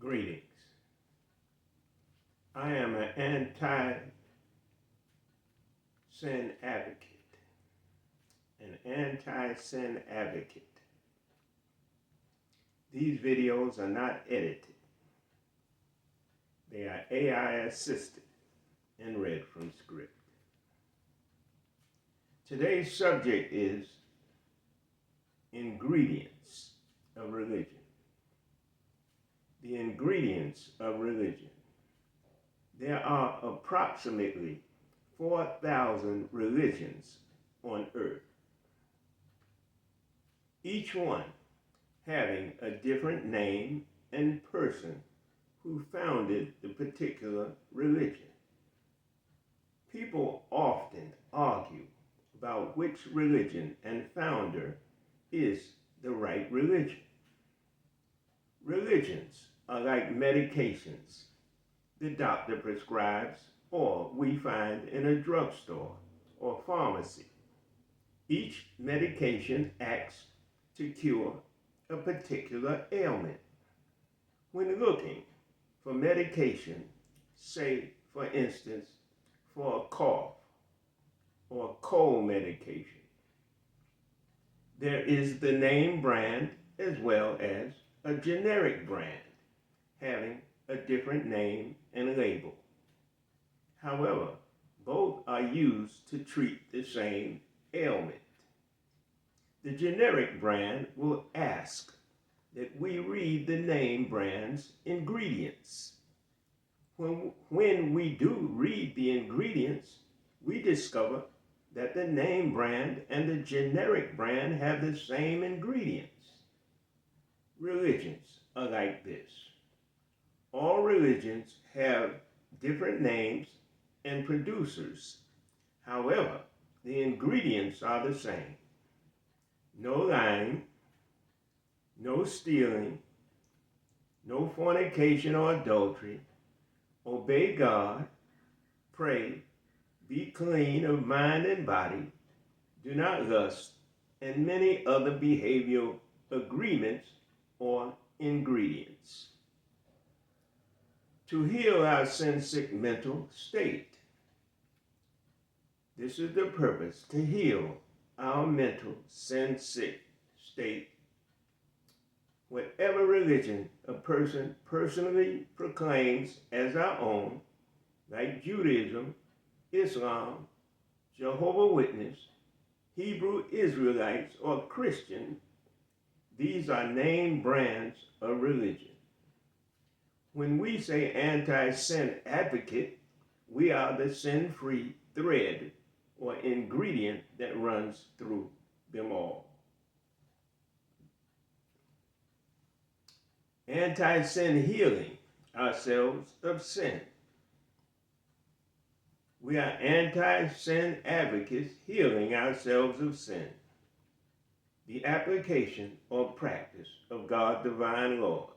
Greetings. I am an anti-sin advocate. An anti-sin advocate. These videos are not edited. They are AI assisted and read from script. Today's subject is ingredients of religion. The ingredients of religion. There are approximately 4,000 religions on earth, each one having a different name and person who founded the particular religion. People often argue about which religion and founder is the right religion. Religions are like medications the doctor prescribes or we find in a drugstore or pharmacy. Each medication acts to cure a particular ailment. When looking for medication, say for instance for a cough or cold medication, there is the name brand as well as a generic brand having a different name and label. However, both are used to treat the same ailment. The generic brand will ask that we read the name brand's ingredients. When we do read the ingredients, we discover that the name brand and the generic brand have the same ingredients. Religions are like this. All religions have different names and producers. However, the ingredients are the same. No lying, no stealing, no fornication or adultery, obey God, pray, be clean of mind and body, do not lust, and many other behavioral agreements or ingredients. To heal our sin-sick mental state. This is the purpose, to heal our mental sin-sick state. Whatever religion a person personally proclaims as our own, like Judaism, Islam, Jehovah's Witness, Hebrew Israelites, or Christian, these are name brands of religion. When we say anti-sin advocate, we are the sin-free thread or ingredient that runs through them all. Anti-sin healing ourselves of sin. We are anti-sin advocates healing ourselves of sin. The application or practice of God's divine laws.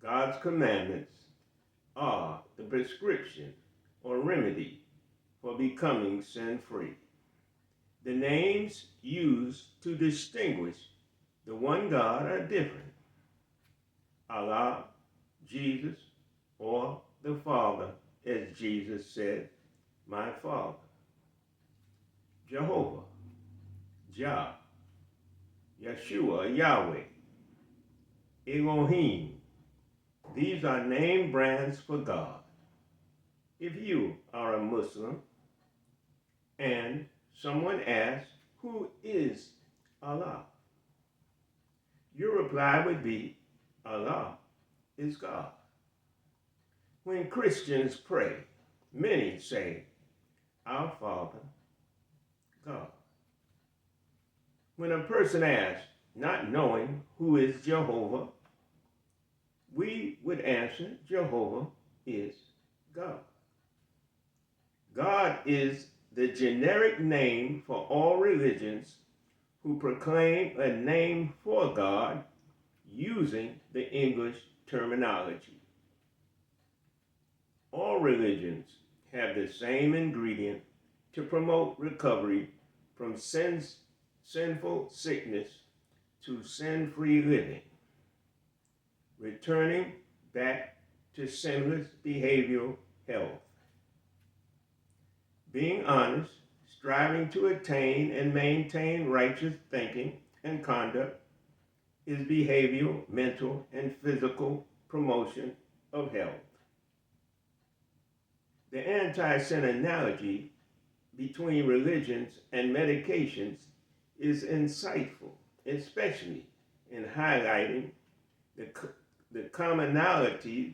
God's commandments are the prescription or remedy for becoming sin-free. The names used to distinguish the one God are different. Allah, Jesus, or the Father, as Jesus said, my Father. Jehovah, Jah, Yeshua, Yahweh, Elohim. These are name brands for God. If you are a Muslim and someone asks, who is Allah? Your reply would be, Allah is God. When Christians pray, many say, our Father, God. When a person asks, not knowing who is Jehovah, we would answer, Jehovah is God. God is the generic name for all religions who proclaim a name for God using the English terminology. All religions have the same ingredient to promote recovery from sinful sickness to sin-free living. Returning back to sinless behavioral health. Being honest, striving to attain and maintain righteous thinking and conduct is behavioral, mental, and physical promotion of health. The anti-sin analogy between religions and medications is insightful, especially in highlighting the commonalities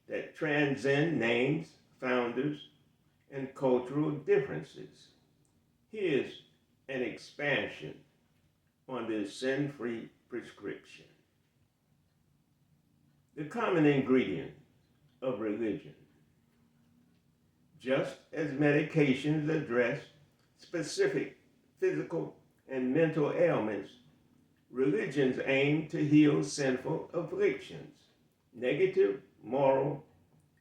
that transcend names, founders, and cultural differences. Here's an expansion on this sin-free prescription. The common ingredient of religion. Just as medications address specific physical and mental ailments, religions aim to heal sinful afflictions, negative, moral,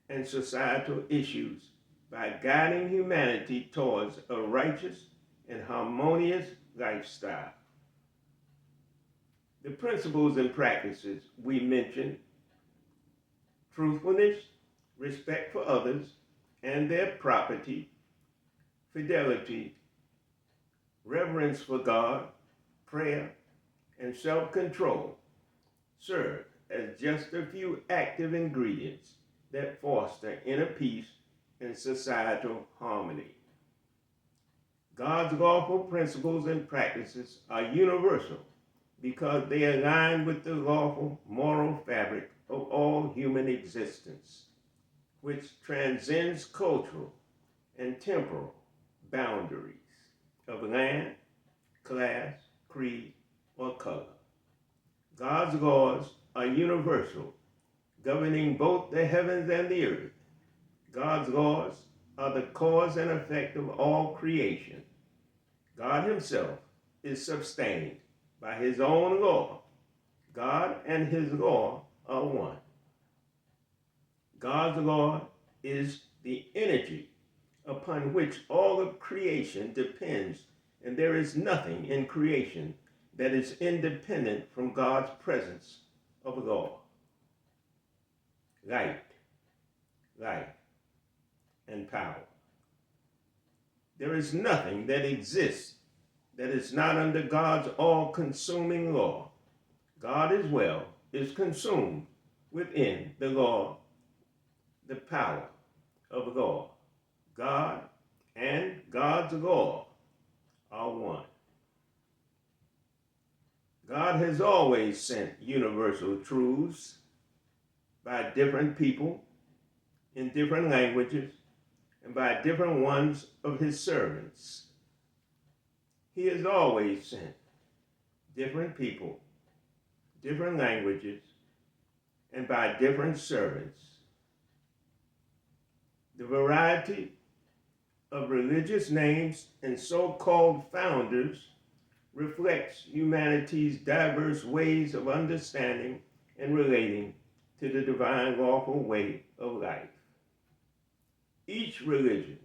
and societal issues by guiding humanity towards a righteous and harmonious lifestyle. The principles and practices we mentioned: truthfulness, respect for others and their property, fidelity, reverence for God, prayer, and self-control, serve as just a few active ingredients that foster inner peace and societal harmony. God's lawful principles and practices are universal because they align with the lawful moral fabric of all human existence, which transcends cultural and temporal boundaries of land, class, creed, or color. God's laws are universal, governing both the heavens and the earth. God's laws are the cause and effect of all creation. God himself is sustained by his own law. God and his law are one. God's law is the energy upon which all of creation depends, and there is nothing in creation that is independent from God's presence of law. Light, life, and power. There is nothing that exists that is not under God's all-consuming law. God as well is consumed within the law, the power of law. God and God's law are one. God has always sent universal truths by different people in different languages and by different ones of his servants. He has always sent different people, different languages, and by different servants. The variety of religious names and so-called founders reflects humanity's diverse ways of understanding and relating to the divine lawful way of life. Each religion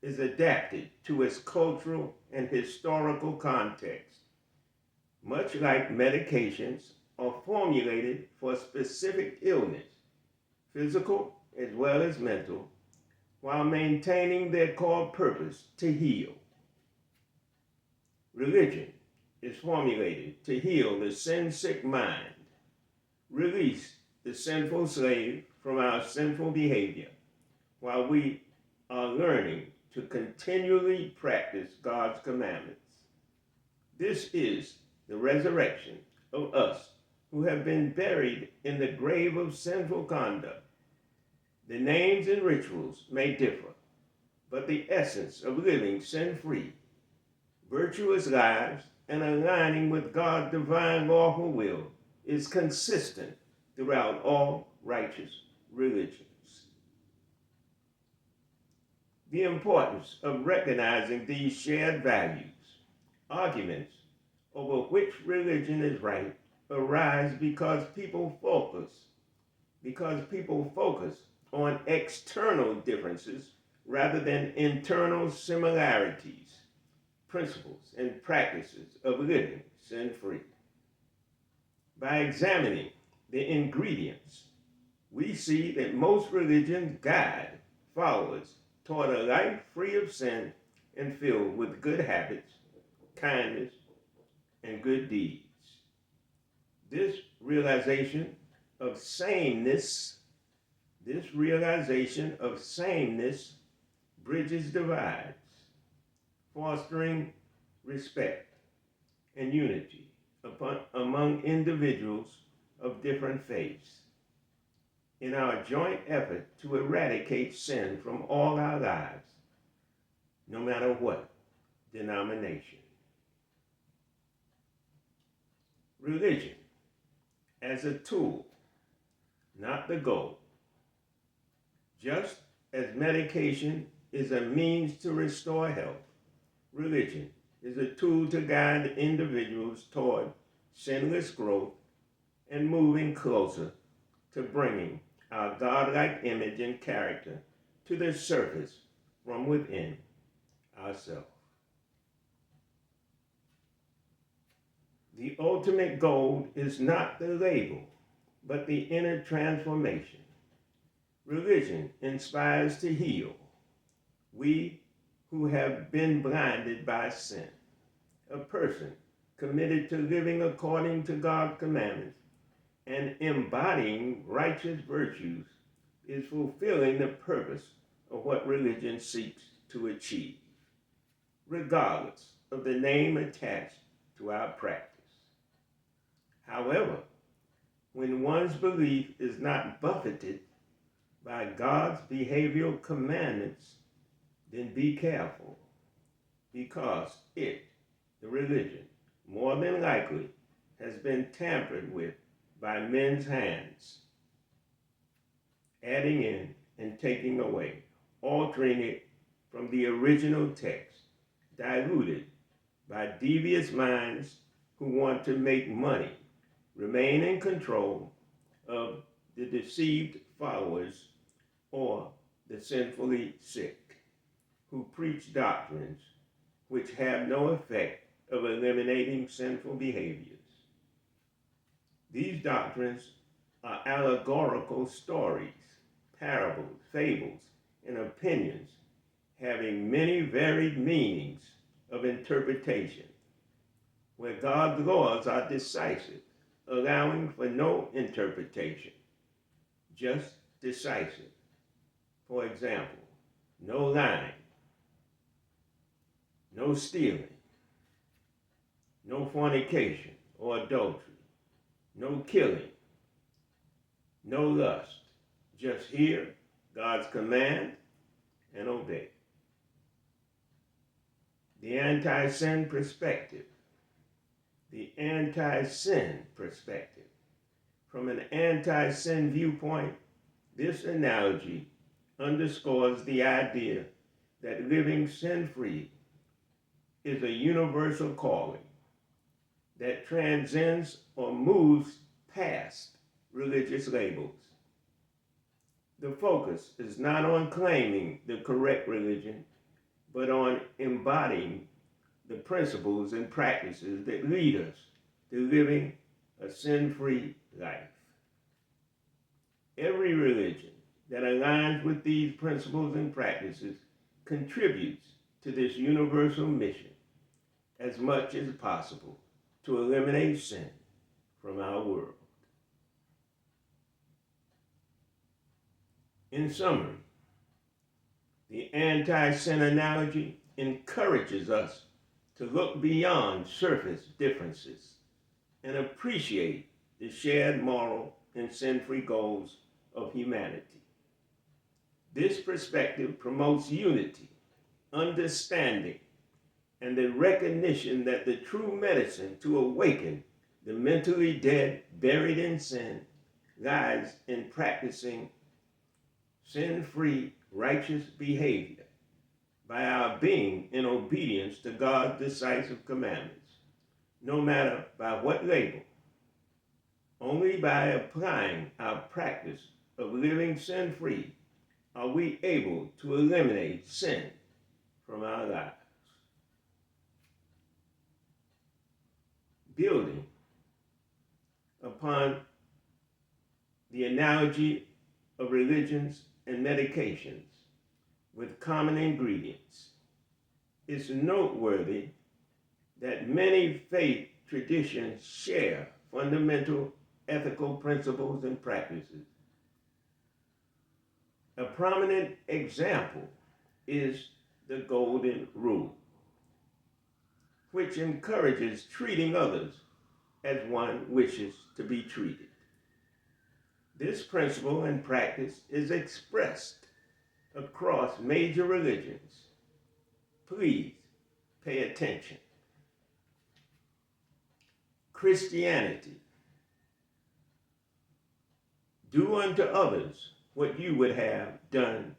is adapted to its cultural and historical context, much like medications are formulated for specific illness, physical as well as mental, while maintaining their core purpose to heal. Religion is formulated to heal the sin-sick mind, release the sinful slave from our sinful behavior, while we are learning to continually practice God's commandments. This is the resurrection of us who have been buried in the grave of sinful conduct. The names and rituals may differ, but the essence of living sin-free, virtuous lives and aligning with God's divine lawful will is consistent throughout all righteous religions. The importance of recognizing these shared values. Arguments over which religion is right arise because people focus on external differences rather than internal similarities, principles, and practices of living sin-free. By examining the ingredients, we see that most religions guide followers toward a life free of sin and filled with good habits, kindness, and good deeds. This realization of sameness, this realization of sameness bridges divides, fostering respect and unity among individuals of different faiths in our joint effort to eradicate sin from all our lives, no matter what denomination. Religion as a tool, not the goal. Just as medication is a means to restore health, religion is a tool to guide individuals toward sinless growth and moving closer to bringing our godlike image and character to the surface from within ourselves. The ultimate goal is not the label, but the inner transformation. Religion inspires to heal. We who have been blinded by sin, a person committed to living according to God's commandments and embodying righteous virtues, is fulfilling the purpose of what religion seeks to achieve, regardless of the name attached to our practice. However, when one's belief is not buffeted by God's behavioral commandments, then be careful, because it, the religion, more than likely has been tampered with by men's hands, adding in and taking away, altering it from the original text, diluted by devious minds who want to make money, remain in control of the deceived followers or the sinfully sick, who preach doctrines which have no effect of eliminating sinful behaviors. These doctrines are allegorical stories, parables, fables, and opinions having many varied meanings of interpretation, where God's laws are decisive, allowing for no interpretation, just decisive. For example, no lying, no stealing, no fornication or adultery, no killing, no lust. Just hear God's command and obey. The anti-sin perspective. The anti-sin perspective. From an anti-sin viewpoint, this analogy underscores the idea that living sin-free is a universal calling that transcends or moves past religious labels. The focus is not on claiming the correct religion, but on embodying the principles and practices that lead us to living a sin-free life. Every religion that aligns with these principles and practices contributes to this universal mission as much as possible to eliminate sin from our world. In summary, the anti-sin analogy encourages us to look beyond surface differences and appreciate the shared moral and sin-free goals of humanity. This perspective promotes unity, understanding, and the recognition that the true medicine to awaken the mentally dead buried in sin lies in practicing sin-free righteous behavior by our being in obedience to God's decisive commandments, no matter by what label. Only by applying our practice of living sin-free are we able to eliminate sin from our lives. Building upon the analogy of religions and medications with common ingredients, it's noteworthy that many faith traditions share fundamental ethical principles and practices. A prominent example is the Golden Rule, which encourages treating others as one wishes to be treated. This principle and practice is expressed across major religions. Please pay attention. Christianity. Do unto others what you would have done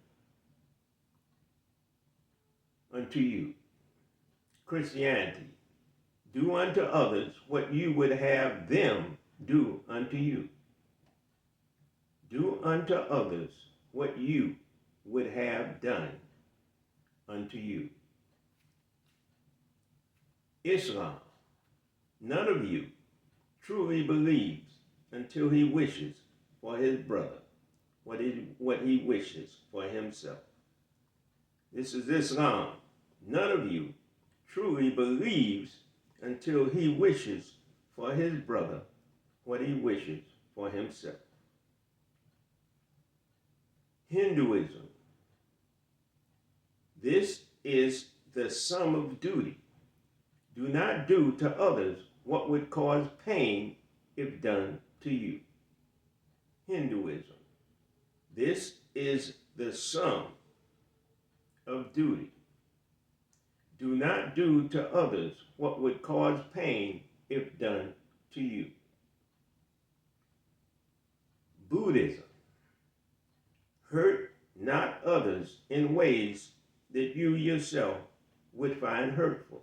unto you. Christianity. Do unto others what you would have them do unto you. Do unto others what you would have done unto you. Islam. None of you truly believes until he wishes for his brother what he wishes for himself. This is Islam. None of you truly believes until he wishes for his brother what he wishes for himself. Hinduism. This is the sum of duty. Do not do to others what would cause pain if done to you. Hinduism. This is the sum of duty. Do not do to others what would cause pain if done to you. Buddhism. Hurt not others in ways that you yourself would find hurtful.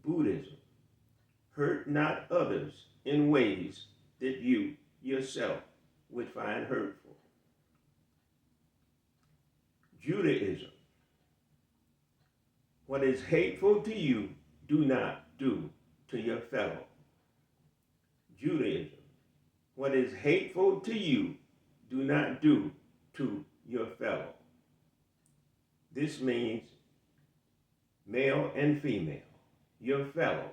Buddhism. Hurt not others in ways that you yourself would find hurtful. Judaism. What is hateful to you, do not do to your fellow. Judaism. What is hateful to you, do not do to your fellow. This means male and female, your fellow,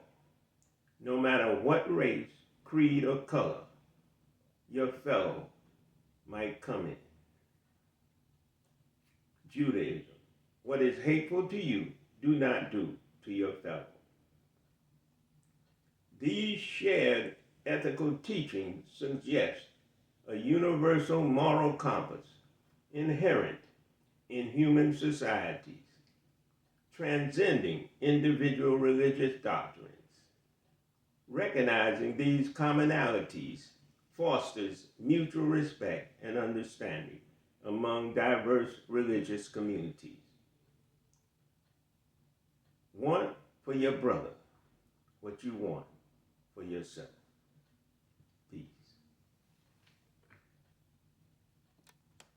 no matter what race, creed, or color, your fellow might come in. Judaism. What is hateful to you, do not do to your fellow. These shared ethical teachings suggest a universal moral compass inherent in human societies, transcending individual religious doctrines. Recognizing these commonalities fosters mutual respect and understanding among diverse religious communities. Want for your brother what you want for yourself.